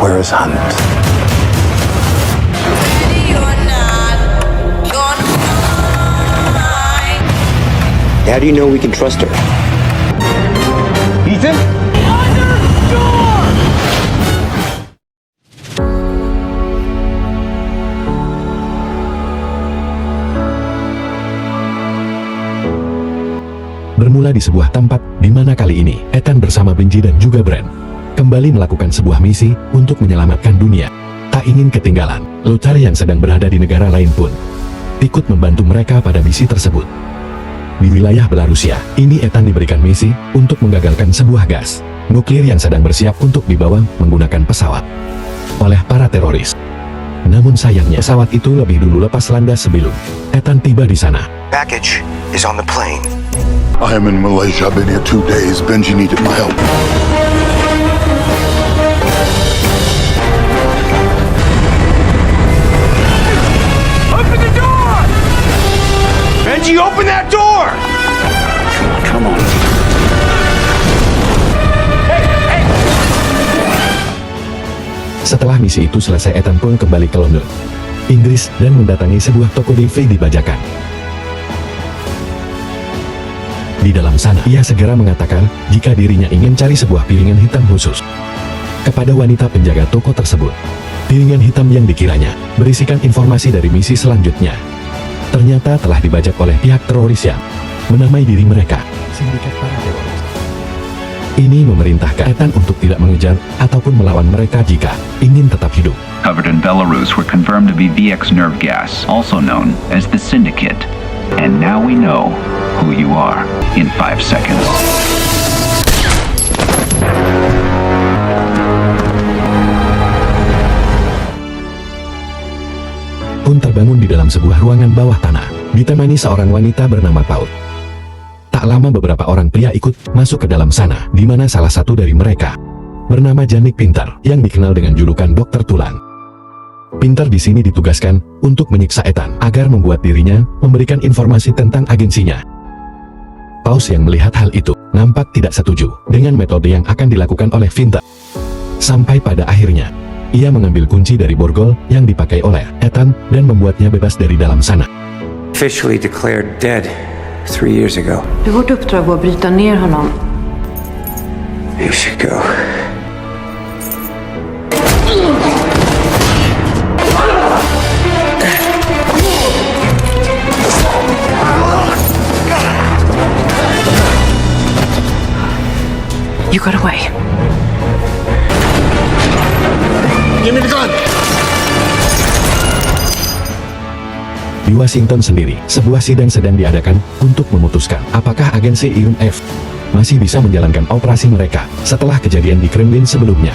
Moira's hunt. How do you know we can trust her? Ethan? Bermula di sebuah tempat di mana kali ini Ethan bersama Benji dan juga Brand kembali melakukan sebuah misi untuk menyelamatkan dunia. Tak ingin ketinggalan, Lothar yang sedang berada di negara lain pun ikut membantu mereka pada misi tersebut. Di wilayah Belarusia, ini Ethan diberikan misi untuk menggagalkan sebuah gas nuklir yang sedang bersiap untuk dibawa menggunakan pesawat oleh para teroris. Namun sayangnya pesawat itu lebih dulu lepas landas sebelum Ethan tiba di sana. Package is on the plane. I am in Malaysia. I've been here 2 days. Benji needed my help. Open the door! Benji, open that door! Come on. Setelah misi itu selesai, Ethan pun kembali ke London, Inggris, dan mendatangi sebuah toko DVD bajakan. Di dalam sana, ia segera mengatakan jika dirinya ingin cari sebuah piringan hitam khusus kepada wanita penjaga toko tersebut. Piringan hitam yang dikiranya berisikan informasi dari misi selanjutnya ternyata telah dibajak oleh pihak teroris yang menamai diri mereka sindikat para teroris. Ini memerintahkan Ethan untuk tidak mengejar ataupun melawan mereka jika ingin tetap hidup. Covered in Belarus were confirmed to be VX nerve gas, also known as the Syndicate. And now we know who you are in 5 seconds. Pun terbangun di dalam sebuah ruangan bawah tanah, ditemani seorang wanita bernama Paul. Tak lama beberapa orang pria ikut masuk ke dalam sana, di mana salah satu dari mereka bernama Janik Pinter, yang dikenal dengan julukan Dokter Tulang. Pinter di sini ditugaskan untuk menyiksa Ethan agar membuat dirinya memberikan informasi tentang agensinya. Paus yang melihat hal itu nampak tidak setuju dengan metode yang akan dilakukan oleh Pinter. Sampai pada akhirnya, ia mengambil kunci dari borgol yang dipakai oleh Ethan dan membuatnya bebas dari dalam sana. Officially declared dead 3 years ago. Vårt uppdrag var att bryta ner honom. You should go. You got away. Give me the gun! Di Washington sendiri, sebuah sidang sedang diadakan untuk memutuskan apakah agensi IMF masih bisa menjalankan operasi mereka setelah kejadian di Kremlin sebelumnya.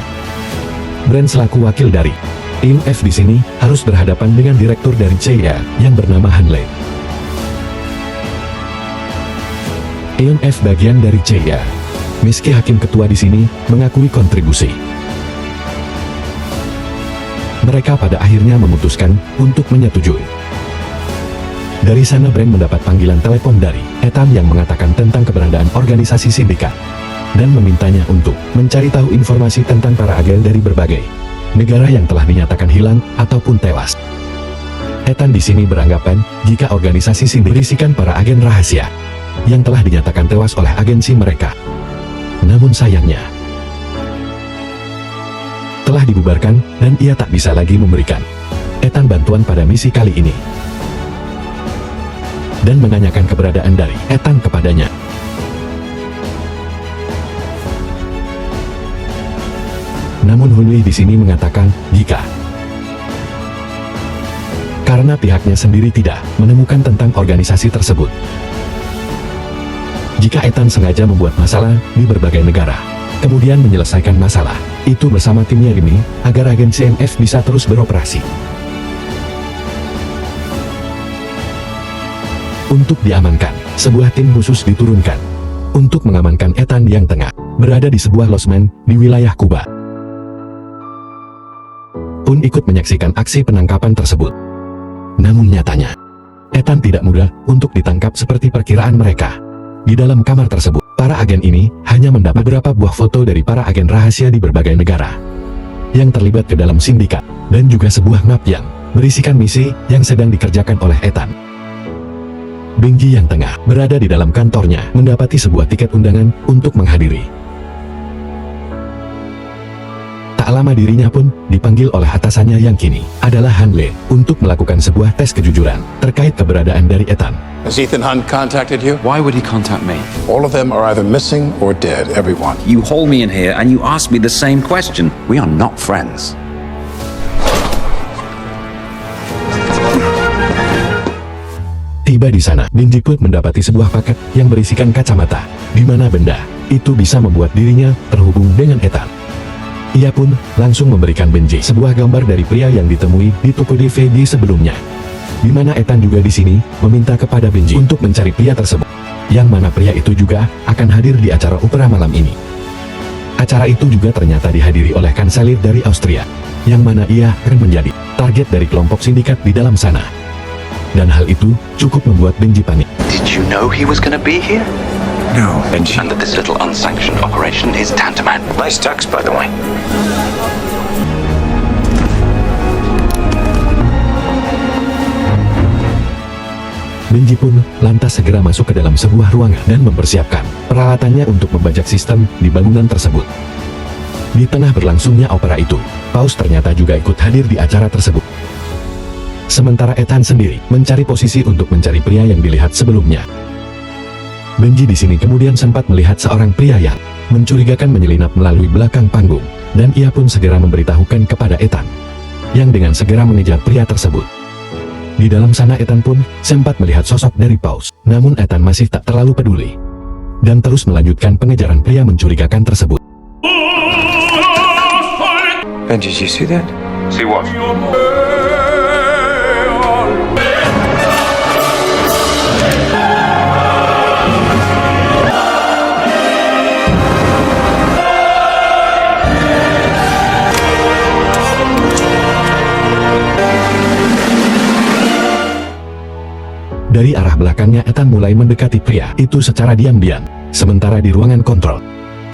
Brand selaku wakil dari IMF di sini harus berhadapan dengan direktur dari CIA yang bernama Hanley. IMF bagian dari CIA. Meski hakim ketua di sini mengakui kontribusi, mereka pada akhirnya memutuskan untuk menyetujui. Dari sana Brand mendapat panggilan telepon dari Ethan yang mengatakan tentang keberadaan organisasi sindikat dan memintanya untuk mencari tahu informasi tentang para agen dari berbagai negara yang telah dinyatakan hilang ataupun tewas. Ethan di sini beranggapan jika organisasi sindikat berisikan para agen rahasia yang telah dinyatakan tewas oleh agensi mereka. Namun sayangnya, telah dibubarkan dan ia tak bisa lagi memberikan Ethan bantuan pada misi kali ini. Dan menanyakan keberadaan dari Ethan kepadanya. Namun Hunley di sini mengatakan jika karena pihaknya sendiri tidak menemukan tentang organisasi tersebut. Jika Ethan sengaja membuat masalah di berbagai negara, kemudian menyelesaikan masalah itu bersama timnya ini, agar agensi IMF bisa terus beroperasi. Untuk diamankan, sebuah tim khusus diturunkan untuk mengamankan Ethan yang tengah berada di sebuah losmen di wilayah Kuba. Pun ikut menyaksikan aksi penangkapan tersebut. Namun nyatanya, Ethan tidak mudah untuk ditangkap seperti perkiraan mereka. Di dalam kamar tersebut, para agen ini hanya mendapat beberapa buah foto dari para agen rahasia di berbagai negara. yang terlibat ke dalam sindikat, dan juga sebuah map yang berisikan misi yang sedang dikerjakan oleh Ethan. Benji yang tengah berada di dalam kantornya mendapati sebuah tiket undangan untuk menghadiri. Tak lama dirinya pun dipanggil oleh atasannya yang kini adalah Hanley untuk melakukan sebuah tes kejujuran terkait keberadaan dari Ethan. Has Ethan Hunt contacted you? Why would he contact me? All of them are either missing or dead, everyone. You haul me in here and you ask me the same question. We are not friends. Tiba di sana, Benji pun mendapati sebuah paket yang berisikan kacamata, di mana benda itu bisa membuat dirinya terhubung dengan Ethan. Ia pun langsung memberikan Benji sebuah gambar dari pria yang ditemui di toko DVD sebelumnya, di mana Ethan juga di sini meminta kepada Benji untuk mencari pria tersebut, yang mana pria itu juga akan hadir di acara opera malam ini. Acara itu juga ternyata dihadiri oleh kanselir dari Austria, yang mana ia akan menjadi target dari kelompok sindikat di dalam sana. Dan hal itu cukup membuat Benji panik. Did you know he was gonna be here? No, Benji. And that this little unsanctioned operation is tantamount. Nice tux, by the way. Benji pun lantas segera masuk ke dalam sebuah ruangan dan mempersiapkan peralatannya untuk membajak sistem di bangunan tersebut. Di tengah berlangsungnya opera itu, Paus ternyata juga ikut hadir di acara tersebut. Sementara Ethan sendiri mencari posisi untuk mencari pria yang dilihat sebelumnya. Benji di sini kemudian sempat melihat seorang pria yang mencurigakan menyelinap melalui belakang panggung, dan ia pun segera memberitahukan kepada Ethan, yang dengan segera mengejar pria tersebut. Di dalam sana Ethan pun sempat melihat sosok dari Paus, namun Ethan masih tak terlalu peduli, dan terus melanjutkan pengejaran pria mencurigakan tersebut. Benji, did you see that? See what? Dari arah belakangnya Ethan mulai mendekati pria itu secara diam-diam. Sementara di ruangan kontrol,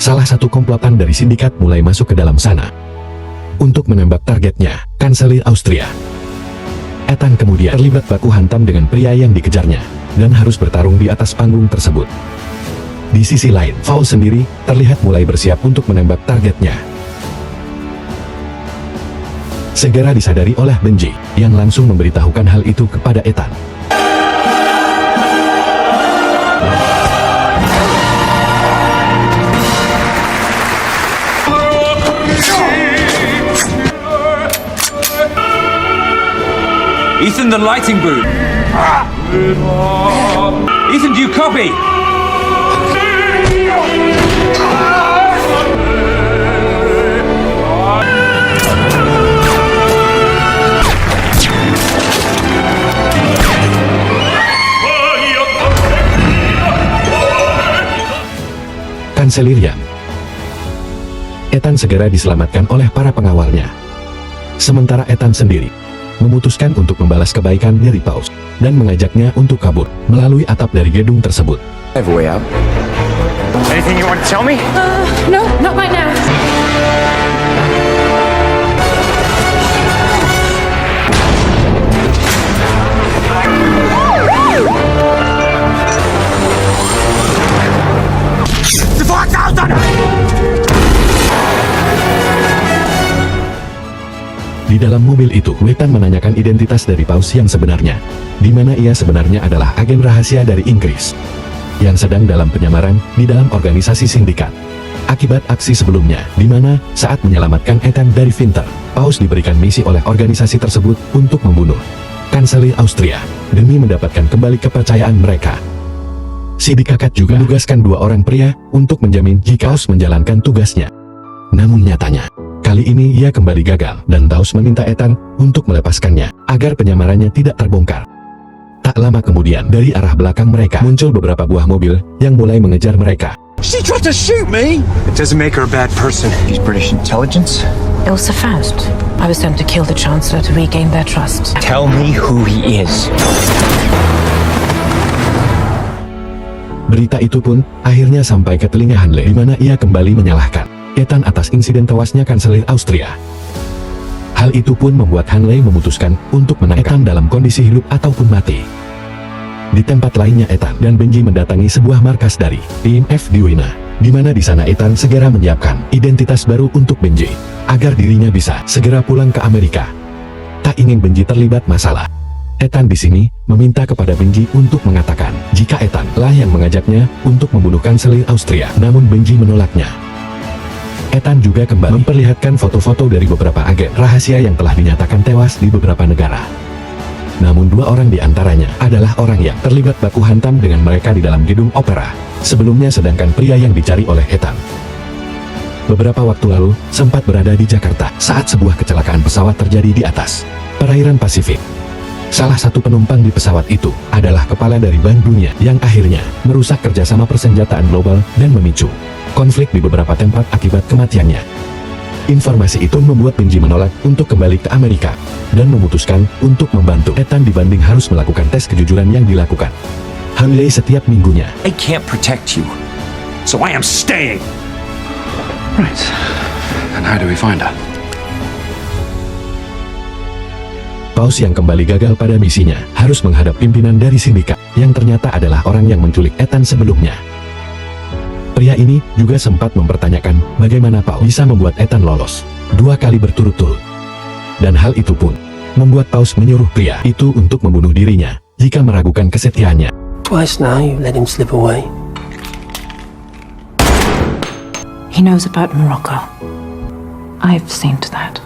salah satu komplotan dari sindikat mulai masuk ke dalam sana untuk menembak targetnya, kanselir Austria. Ethan kemudian terlibat baku hantam dengan pria yang dikejarnya, dan harus bertarung di atas panggung tersebut. Di sisi lain, Paul sendiri terlihat mulai bersiap untuk menembak targetnya. Segera disadari oleh Benji, yang langsung memberitahukan hal itu kepada Ethan. Ethan, the lighting boom. Ethan, do you copy? Kanselir Yang. Ethan segera diselamatkan oleh para pengawalnya. Sementara Ethan sendiri memutuskan untuk membalas kebaikan dari Paus dan mengajaknya untuk kabur melalui atap dari gedung tersebut. I have a way out. Anything you want to tell me? No, not right now. Di dalam mobil itu, Ethan menanyakan identitas dari Paus yang sebenarnya, di mana ia sebenarnya adalah agen rahasia dari Inggris yang sedang dalam penyamaran di dalam organisasi sindikat. Akibat aksi sebelumnya, di mana saat menyelamatkan Ethan dari Winter, Paus diberikan misi oleh organisasi tersebut untuk membunuh kanselir Austria demi mendapatkan kembali kepercayaan mereka. Sindikat juga menugaskan 2 orang pria untuk menjamin jika Paus menjalankan tugasnya. Namun nyatanya, kali ini ia kembali gagal, dan Paus meminta Ethan untuk melepaskannya agar penyamarannya tidak terbongkar. Tak lama kemudian, dari arah belakang mereka muncul beberapa buah mobil yang mulai mengejar mereka. She tried to shoot me! It doesn't make her a bad person. He's British intelligence? Ilse Faust. I was sent to kill the Chancellor to regain their trust. Tell me who he is. Berita itu pun akhirnya sampai ke telinga Hanley, di mana ia kembali menyalahkan Ethan atas insiden tewasnya kanselir Austria. Hal itu pun membuat Hanley memutuskan untuk menangkap Ethan dalam kondisi hidup ataupun mati. Di tempat lainnya, Ethan dan Benji mendatangi sebuah markas dari IMF di Wina, di mana di sana Ethan segera menyiapkan identitas baru untuk Benji, agar dirinya bisa segera pulang ke Amerika. Tak ingin Benji terlibat masalah, Ethan di sini meminta kepada Benji untuk mengatakan jika Ethan lah yang mengajaknya untuk membunuh Kanselir Austria, namun Benji menolaknya. Ethan juga kembali memperlihatkan foto-foto dari beberapa agen rahasia yang telah dinyatakan tewas di beberapa negara. Namun 2 orang di antaranya adalah orang yang terlibat baku hantam dengan mereka di dalam gedung opera sebelumnya, sedangkan pria yang dicari oleh Ethan beberapa waktu lalu sempat berada di Jakarta saat sebuah kecelakaan pesawat terjadi di atas perairan Pasifik. Salah satu penumpang di pesawat itu adalah kepala dari Bank Dunia yang akhirnya merusak kerjasama persenjataan global dan memicu konflik di beberapa tempat akibat kematiannya. Informasi itu membuat Benji menolak untuk kembali ke Amerika dan memutuskan untuk membantu Ethan dibanding harus melakukan tes kejujuran yang dilakukan Hanley setiap minggunya. I can't protect you, so I am staying. Right. And how do we find her? Paus yang kembali gagal pada misinya harus menghadap pimpinan dari sindikat yang ternyata adalah orang yang menculik Ethan sebelumnya. Pria ini juga sempat mempertanyakan bagaimana Paus bisa membuat Ethan lolos 2 kali berturut-turut. Dan hal itu pun membuat Paus menyuruh pria itu untuk membunuh dirinya jika meragukan kesetiaannya. Twice now you let him slip away. He knows about Morocco. I've seen to that.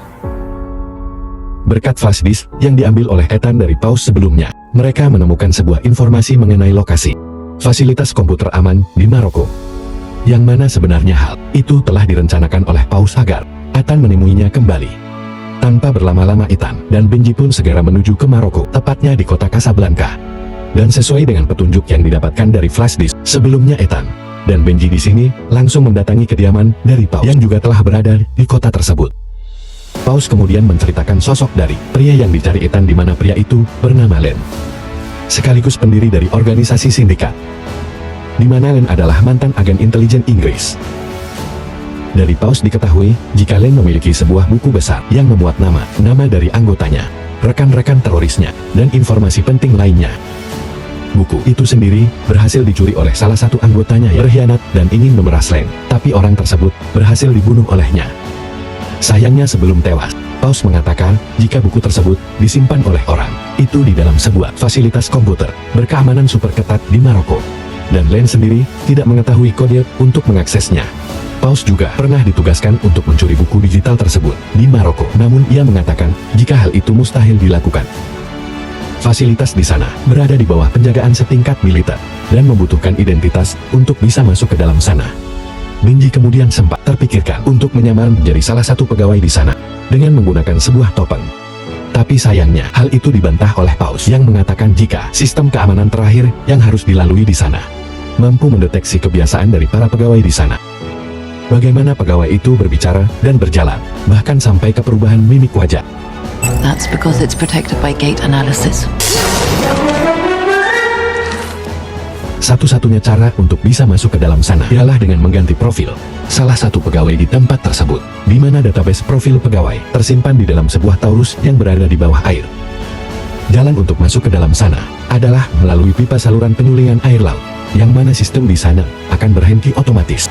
Berkat flash disk yang diambil oleh Ethan dari Paus sebelumnya, mereka menemukan sebuah informasi mengenai lokasi fasilitas komputer aman di Maroko, yang mana sebenarnya hal itu telah direncanakan oleh Paus agar Ethan menemuinya kembali. Tanpa berlama-lama, Ethan dan Benji pun segera menuju ke Maroko, tepatnya di kota Casablanca. Dan sesuai dengan petunjuk yang didapatkan dari flash disk sebelumnya, Ethan dan Benji di sini langsung mendatangi kediaman dari Paus yang juga telah berada di kota tersebut. Paus kemudian menceritakan sosok dari pria yang dicari Ethan, di mana pria itu bernama Len, sekaligus pendiri dari organisasi sindikat, di mana Len adalah mantan agen intelijen Inggris. Dari Paus diketahui jika Len memiliki sebuah buku besar yang memuat nama dari anggotanya, rekan-rekan terorisnya, dan informasi penting lainnya. Buku itu sendiri berhasil dicuri oleh salah satu anggotanya yang berkhianat dan ingin memeras Len, tapi orang tersebut berhasil dibunuh olehnya. Sayangnya sebelum tewas, Paus mengatakan jika buku tersebut disimpan oleh orang itu di dalam sebuah fasilitas komputer berkeamanan super ketat di Maroko, dan Len sendiri tidak mengetahui kode untuk mengaksesnya. Paus juga pernah ditugaskan untuk mencuri buku digital tersebut di Maroko, namun ia mengatakan jika hal itu mustahil dilakukan. Fasilitas di sana berada di bawah penjagaan setingkat militer dan membutuhkan identitas untuk bisa masuk ke dalam sana. Benji kemudian sempat terpikirkan untuk menyamar menjadi salah satu pegawai di sana dengan menggunakan sebuah topeng. Tapi sayangnya hal itu dibantah oleh Paus yang mengatakan jika sistem keamanan terakhir yang harus dilalui di sana mampu mendeteksi kebiasaan dari para pegawai di sana. Bagaimana pegawai itu berbicara dan berjalan, bahkan sampai ke perubahan mimik wajah. That's because it's protected by gait analysis. Satu-satunya cara untuk bisa masuk ke dalam sana ialah dengan mengganti profil salah satu pegawai di tempat tersebut, di mana database profil pegawai tersimpan di dalam sebuah Taurus yang berada di bawah air. Jalan untuk masuk ke dalam sana adalah melalui pipa saluran penyulingan air laut, yang mana sistem di sana akan berhenti otomatis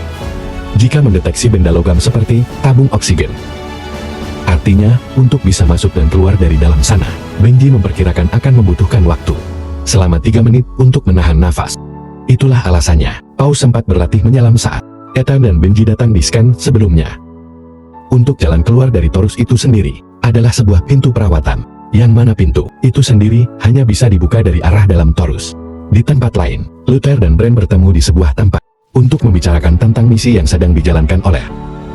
jika mendeteksi benda logam seperti tabung oksigen. Artinya, untuk bisa masuk dan keluar dari dalam sana, Benji memperkirakan akan membutuhkan waktu selama 3 menit untuk menahan nafas. Itulah alasannya, Paus sempat berlatih menyelam saat Ethan dan Benji datang di scan sebelumnya. Untuk jalan keluar dari Taurus itu sendiri, adalah sebuah pintu perawatan, yang mana pintu itu sendiri hanya bisa dibuka dari arah dalam Taurus. Di tempat lain, Luther dan Bran bertemu di sebuah tempat untuk membicarakan tentang misi yang sedang dijalankan oleh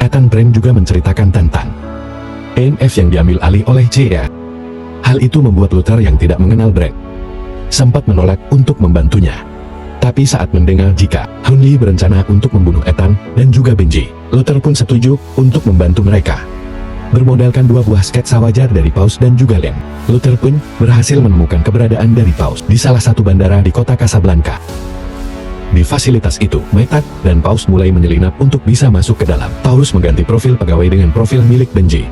Ethan. Bran juga menceritakan tentang EMF yang diambil alih oleh CIA. Hal itu membuat Luther yang tidak mengenal Bran sempat menolak untuk membantunya. Tapi saat mendengar jika Hanley berencana untuk membunuh Ethan dan juga Benji, Luther pun setuju untuk membantu mereka. Bermodalkan 2 buah sketsa wajah dari Paus dan juga Len, Luther pun berhasil menemukan keberadaan dari Paus di salah satu bandara di kota Casablanca. Di fasilitas itu, Method dan Paus mulai menyelinap untuk bisa masuk ke dalam Taurus, mengganti profil pegawai dengan profil milik Benji.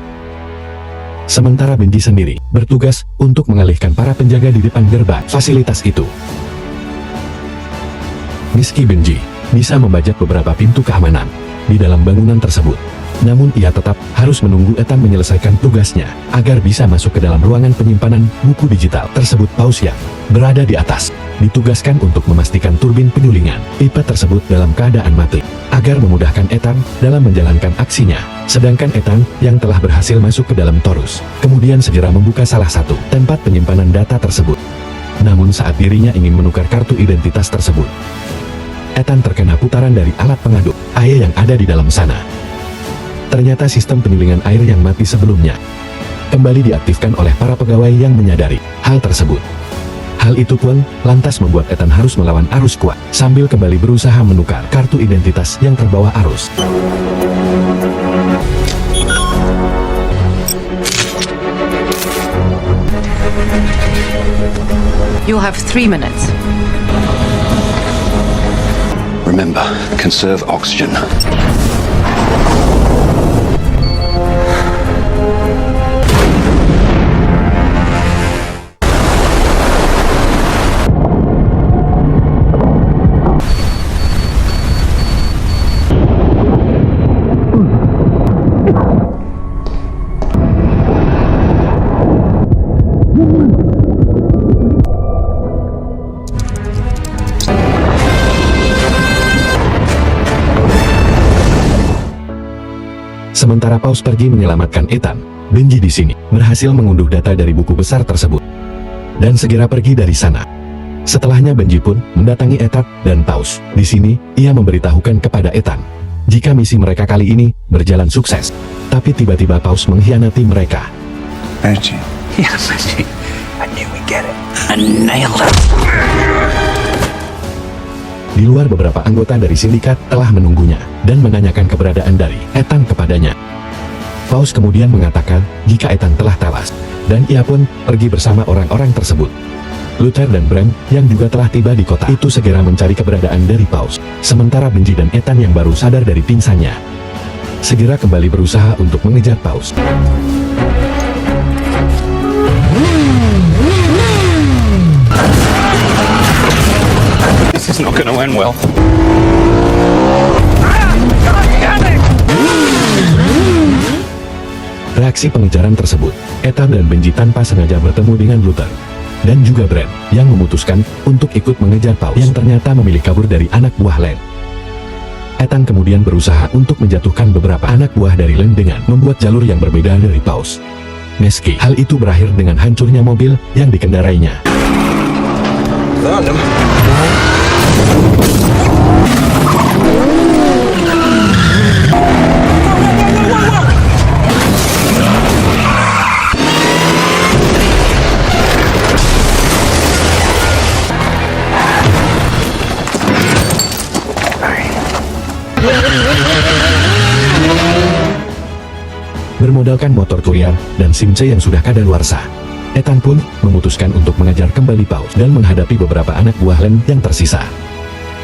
Sementara Benji sendiri bertugas untuk mengalihkan para penjaga di depan gerbang fasilitas itu. Meski Benji bisa membajak beberapa pintu keamanan di dalam bangunan tersebut, namun ia tetap harus menunggu Ethan menyelesaikan tugasnya agar bisa masuk ke dalam ruangan penyimpanan buku digital tersebut. Paus yang berada di atas ditugaskan untuk memastikan turbin penyulingan pipa tersebut dalam keadaan mati agar memudahkan Ethan dalam menjalankan aksinya. Sedangkan Ethan yang telah berhasil masuk ke dalam torus kemudian segera membuka salah satu tempat penyimpanan data tersebut. Namun saat dirinya ingin menukar kartu identitas tersebut, Ethan terkena putaran dari alat pengaduk air yang ada di dalam sana. Ternyata sistem penyulingan air yang mati sebelumnya kembali diaktifkan oleh para pegawai yang menyadari hal tersebut. Hal itu pun lantas membuat Ethan harus melawan arus kuat sambil kembali berusaha menukar kartu identitas yang terbawa arus. You have 3 minutes. Remember, conserve oxygen. Sementara Paus pergi menyelamatkan Ethan, Benji di sini berhasil mengunduh data dari buku besar tersebut dan segera pergi dari sana. Setelahnya Benji pun mendatangi Ethan dan Paus. Di sini ia memberitahukan kepada Ethan jika misi mereka kali ini berjalan sukses. Tapi tiba-tiba Paus mengkhianati mereka. Benji. Yeah, Benji. I knew we'd get it. I nailed it. Di luar, beberapa anggota dari sindikat telah menunggunya dan menanyakan keberadaan dari Ethan kepadanya. Paus kemudian mengatakan jika Ethan telah tewas, dan ia pun pergi bersama orang-orang tersebut. Luther dan Bram yang juga telah tiba di kota itu segera mencari keberadaan dari Paus. Sementara Benji dan Ethan yang baru sadar dari pingsannya segera kembali berusaha untuk mengejar Paus. This is not gonna end well. Reaksi pengejaran tersebut, Ethan dan Benji tanpa sengaja bertemu dengan Luther dan juga Bram yang memutuskan untuk ikut mengejar Paus yang ternyata memilih kabur dari anak buah Len. Ethan kemudian berusaha untuk menjatuhkan beberapa anak buah dari Len dengan membuat jalur yang berbeda dari Paus. Meski hal itu berakhir dengan hancurnya mobil yang dikendarainya. Bermodalkan motor Courier dan SIM-C yang sudah kadaluarsa, Ethan pun memutuskan untuk mengejar kembali Paus dan menghadapi beberapa anak buah Len yang tersisa.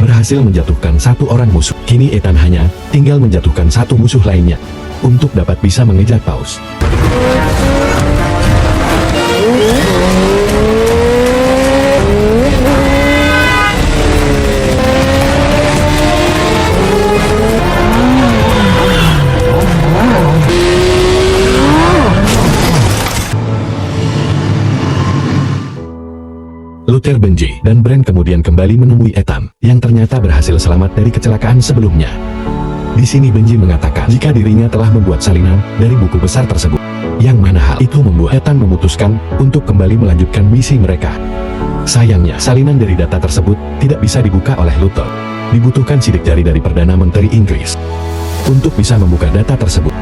Berhasil menjatuhkan satu orang musuh, kini Ethan hanya tinggal menjatuhkan satu musuh lainnya untuk dapat bisa mengejar Paus. Luther, Benji, dan Bram kemudian kembali menemui Ethan, yang ternyata berhasil selamat dari kecelakaan sebelumnya. Di sini Benji mengatakan jika dirinya telah membuat salinan dari buku besar tersebut, yang mana hal itu membuat Ethan memutuskan untuk kembali melanjutkan misi mereka. Sayangnya, salinan dari data tersebut tidak bisa dibuka oleh Luther. Dibutuhkan sidik jari dari Perdana Menteri Inggris untuk bisa membuka data tersebut.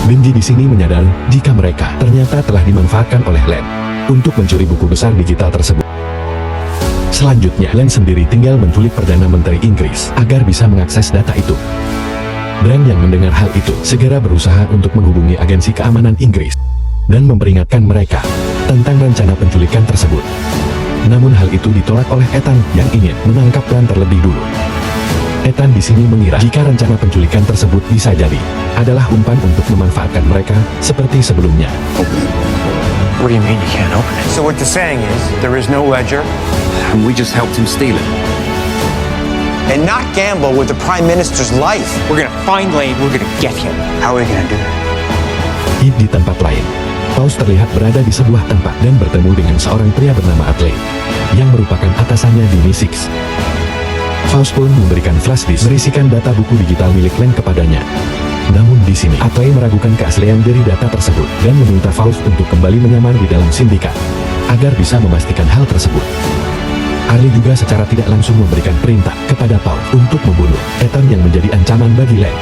Benji di sini menyadari jika mereka ternyata telah dimanfaatkan oleh Len untuk mencuri buku besar digital tersebut. Selanjutnya, Len sendiri tinggal menculik Perdana Menteri Inggris agar bisa mengakses data itu. Bram yang mendengar hal itu segera berusaha untuk menghubungi agensi keamanan Inggris dan memperingatkan mereka tentang rencana penculikan tersebut. Namun hal itu ditolak oleh Ethan yang ingin menangkap Bram terlebih dulu. Ethan di sini mengira jika rencana penculikan tersebut bisa jadi adalah umpan untuk memanfaatkan mereka seperti sebelumnya. What do you mean you can't open it? So what they're saying is, there is no ledger? And we just helped him steal it. And not gamble with the Prime Minister's life. We're gonna find Lane, we're gonna get him. How are we gonna do that? Di tempat lain, Paus terlihat berada di sebuah tempat dan bertemu dengan seorang pria bernama Atle yang merupakan atasannya di Mi-6. Faust pun memberikan flash disk berisikan data buku digital milik Len kepadanya. Namun di sini, Atle meragukan keaslian dari data tersebut dan meminta Faust untuk kembali menyamar di dalam sindikat agar bisa memastikan hal tersebut. Arlie juga secara tidak langsung memberikan perintah kepada Paul untuk membunuh Ethan yang menjadi ancaman bagi Len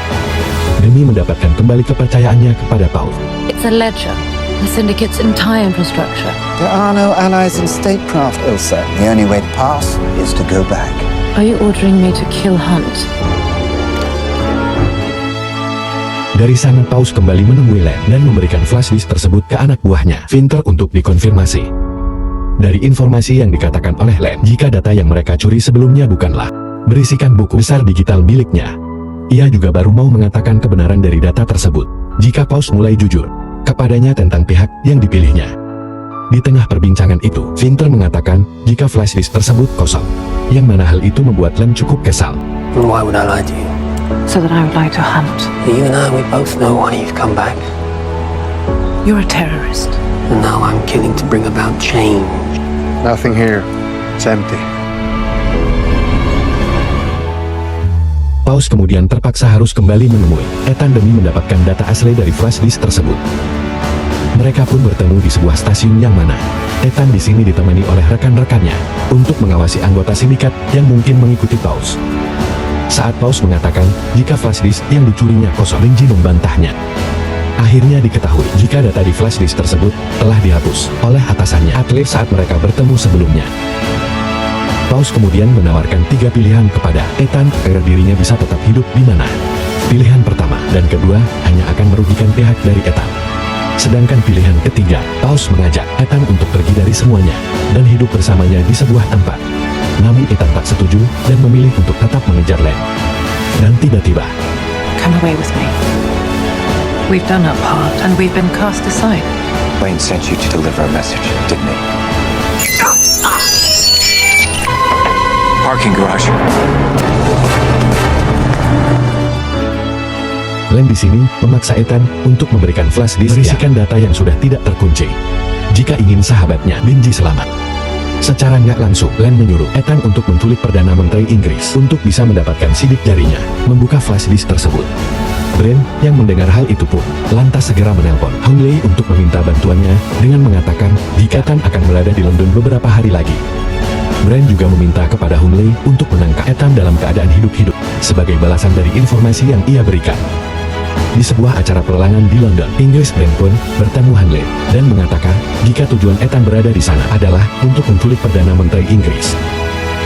demi mendapatkan kembali kepercayaannya kepada Paul. It's a ledger, the syndicate's entire infrastructure. There are no allies in statecraft, Ilsa. The only way to pass is to go back. Are you ordering me to kill Hunt? Dari sana Paus kembali menemui Len dan memberikan flash disk tersebut ke anak buahnya, Vinter, untuk dikonfirmasi. Dari informasi yang dikatakan oleh Len, jika data yang mereka curi sebelumnya bukanlah berisikan buku besar digital miliknya, ia juga baru mau mengatakan kebenaran dari data tersebut jika Paus mulai jujur kepadanya tentang pihak yang dipilihnya. Di tengah perbincangan itu, Vinter mengatakan jika flash disk tersebut kosong, yang mana hal itu membuat Len cukup kesal. Why would I lie to you? So that I would lie to Hunt. You and I, we both know why you've come back. You're a terrorist. And now I'm killing to bring about change. Nothing here. It's empty. Paus kemudian terpaksa harus kembali menemui Ethan demi mendapatkan data asli dari flash disk tersebut. Mereka pun bertemu di sebuah stasiun yang mana Ethan di sini ditemani oleh rekan-rekannya untuk mengawasi anggota sindikat yang mungkin mengikuti Paus. Saat Paus mengatakan jika flash disk yang dicurinya kosong, Benji membantahnya. Akhirnya diketahui jika data di flash disk tersebut telah dihapus oleh atasannya Atle saat mereka bertemu sebelumnya. Paus kemudian menawarkan 3 pilihan kepada Ethan agar dirinya bisa tetap hidup di mana. Pilihan pertama dan kedua hanya akan merugikan pihak dari Ethan. Sedangkan pilihan ketiga, Paus mengajak Ethan untuk pergi dari semuanya dan hidup bersamanya di sebuah tempat. Namun Ethan tak setuju dan memilih untuk tetap mengejar Len. Dan tiba-tiba, Come away with me. We've done our part and we've been cast aside. Wayne sent you to deliver a message, didn't he? Parking garage. Len di sini memaksa Ethan untuk memberikan flash disk berisikan data yang sudah tidak terkunci jika ingin sahabatnya Benji selamat. Secara nggak langsung, Len menyuruh Ethan untuk menculik Perdana Menteri Inggris untuk bisa mendapatkan sidik jarinya membuka flash disk tersebut. Bran yang mendengar hal itu pun lantas segera menelpon Hong Lei untuk meminta bantuannya dengan mengatakan jika Ethan akan berada di London beberapa hari lagi. Bran juga meminta kepada Hong Lei untuk menangkap Ethan dalam keadaan hidup-hidup sebagai balasan dari informasi yang ia berikan. Di sebuah acara pelelangan di London, Inggris, Bran pun bertemu Hanley dan mengatakan jika tujuan Ethan berada di sana adalah untuk menculik Perdana Menteri Inggris.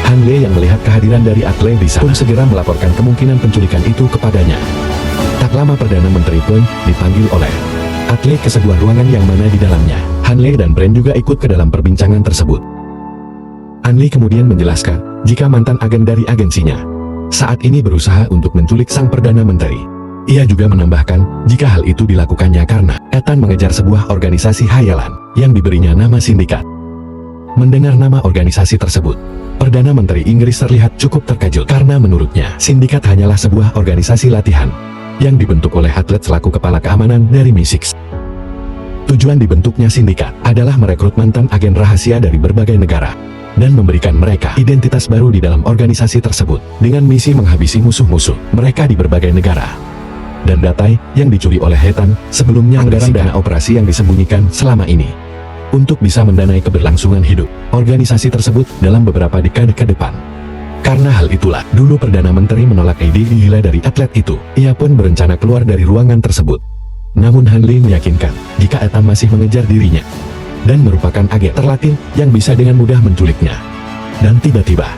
Hanley yang melihat kehadiran dari Atle di sana pun segera melaporkan kemungkinan penculikan itu kepadanya. Tak lama Perdana Menteri pun dipanggil oleh Atle ke sebuah ruangan yang mana di dalamnya Hanley dan Bran juga ikut ke dalam perbincangan tersebut. Hanley kemudian menjelaskan jika mantan agen dari agensinya saat ini berusaha untuk menculik sang Perdana Menteri. Ia juga menambahkan jika hal itu dilakukannya karena Ethan mengejar sebuah organisasi hayalan yang diberinya nama sindikat. Mendengar nama organisasi tersebut, Perdana Menteri Inggris terlihat cukup terkejut karena menurutnya sindikat hanyalah sebuah organisasi latihan yang dibentuk oleh atlet selaku kepala keamanan dari Mi-6. Tujuan dibentuknya sindikat adalah merekrut mantan agen rahasia dari berbagai negara dan memberikan mereka identitas baru di dalam organisasi tersebut dengan misi menghabisi musuh-musuh mereka di berbagai negara. Dan data yang dicuri oleh Ethan sebelumnya anggaran dana operasi yang disembunyikan selama ini untuk bisa mendanai keberlangsungan hidup organisasi tersebut dalam beberapa dekade ke depan. Karena hal itulah dulu Perdana Menteri menolak ide gila dari atlet itu. Ia pun berencana keluar dari ruangan tersebut. Namun Hanley meyakinkan jika Ethan masih mengejar dirinya dan merupakan agen terlatih yang bisa dengan mudah menculiknya. Dan tiba-tiba,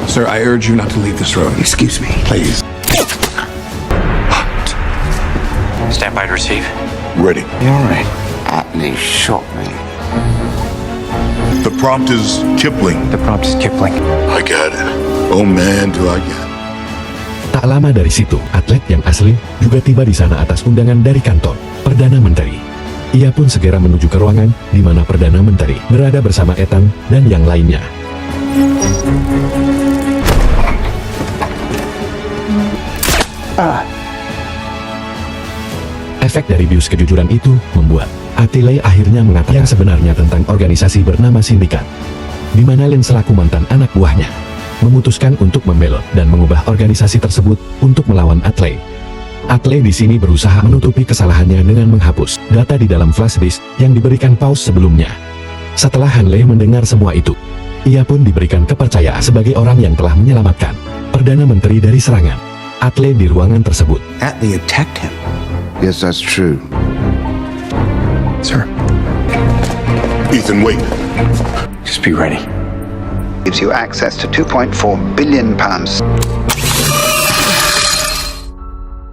Sir, I urge you not to leave this room. Excuse me, please. Stand by to receive. Ready. You alright? Atley shot me. The prompt is Kipling. The prompt is Kipling. I got it. Oh man, do I get it. Tak lama dari situ, atlet yang asli juga tiba di sana atas undangan dari kantor Perdana Menteri. Ia pun segera menuju ke ruangan di mana Perdana Menteri berada bersama Ethan dan yang lainnya. Efek dari bius kejujuran itu membuat Attiley akhirnya mengatakan yang sebenarnya tentang organisasi bernama Sindikat, di mana Len selaku mantan anak buahnya memutuskan untuk membelot dan mengubah organisasi tersebut untuk melawan Attiley. Attiley di sini berusaha menutupi kesalahannya dengan menghapus data di dalam flash disk yang diberikan Paus sebelumnya. Setelah Hanley mendengar semua itu, ia pun diberikan kepercayaan sebagai orang yang telah menyelamatkan Perdana Menteri dari serangan Attiley di ruangan tersebut. Atlee attacked him. Yes, that's true. Sir, Ethan, wait. just be ready. Gives you access to £2.4 billion.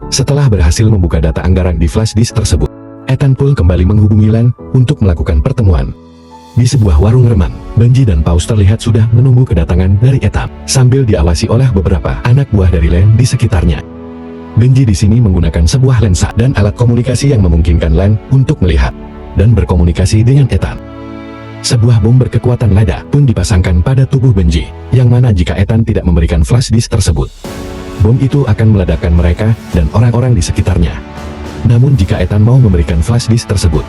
Setelah berhasil membuka data anggaran di flash disk tersebut, Ethan pun kembali menghubungi Len untuk melakukan pertemuan. Di sebuah warung remang, Benji dan Paus terlihat sudah menunggu kedatangan dari Ethan, sambil diawasi oleh beberapa anak buah dari Len di sekitarnya. Benji di sini menggunakan sebuah lensa dan alat komunikasi yang memungkinkan Len untuk melihat dan berkomunikasi dengan Ethan. Sebuah bom berkekuatan lada pun dipasangkan pada tubuh Benji, yang mana jika Ethan tidak memberikan flash disk tersebut, bom itu akan meledakkan mereka dan orang-orang di sekitarnya. Namun jika Ethan mau memberikan flash disk tersebut,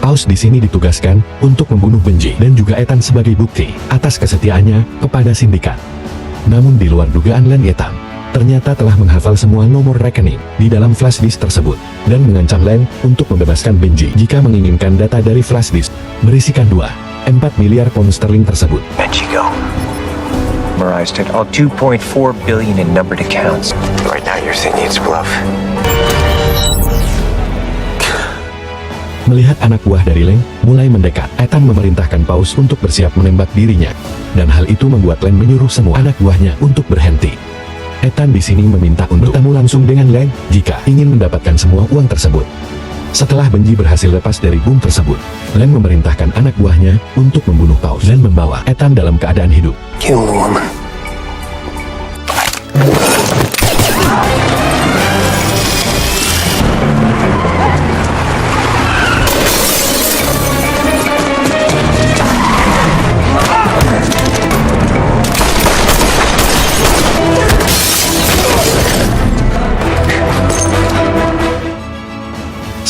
Paus di sini ditugaskan untuk membunuh Benji dan juga Ethan sebagai bukti atas kesetiaannya kepada Sindikat. Namun di luar dugaan Len, Ethan ternyata telah menghafal semua nomor rekening di dalam flash disk tersebut dan mengancam Len untuk membebaskan Benji jika menginginkan data dari flash disk berisikan 4 miliar pound sterling tersebut. Benji, go. Memorized it. All 2.4 billion in numbered accounts. Right now you're thinking it's bluff. Melihat anak buah dari Len mulai mendekat, Ethan memerintahkan Paus untuk bersiap menembak dirinya, dan hal itu membuat Len menyuruh semua anak buahnya untuk berhenti. Ethan di sini meminta untuk bertemu langsung dengan Len jika ingin mendapatkan semua uang tersebut. Setelah Benji berhasil lepas dari bom tersebut, Len memerintahkan anak buahnya untuk membunuh Paus dan membawa Ethan dalam keadaan hidup. Kill the woman.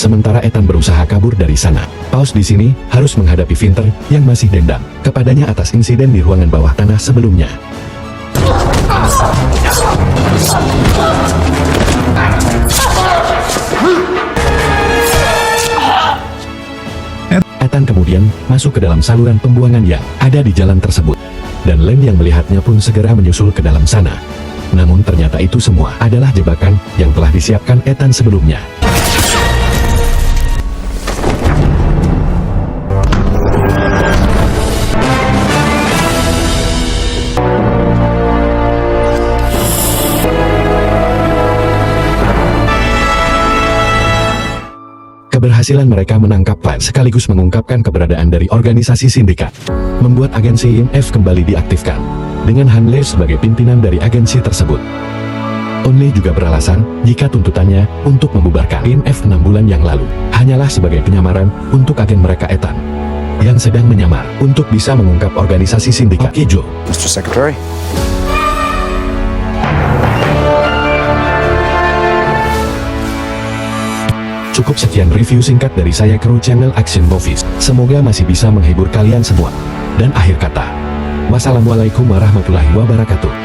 Sementara Ethan berusaha kabur dari sana, Paus di sini harus menghadapi Vinter yang masih dendam kepadanya atas insiden di ruangan bawah tanah sebelumnya. Ethan kemudian masuk ke dalam saluran pembuangan yang ada di jalan tersebut, dan Len yang melihatnya pun segera menyusul ke dalam sana. Namun ternyata itu semua adalah jebakan yang telah disiapkan Ethan sebelumnya. Keberhasilan mereka menangkap Plan sekaligus mengungkapkan keberadaan dari organisasi Sindikat membuat agensi IMF kembali diaktifkan, dengan Hanley sebagai pimpinan dari agensi tersebut. Only juga beralasan jika tuntutannya untuk membubarkan IMF 6 bulan yang lalu hanyalah sebagai penyamaran untuk agen mereka Ethan yang sedang menyamar untuk bisa mengungkap organisasi Sindikat. Oke, Joe. Mr. Secretary. Cukup sekian review singkat dari saya, kru channel Action Movies. Semoga masih bisa menghibur kalian semua. Dan akhir kata, wassalamualaikum warahmatullahi wabarakatuh.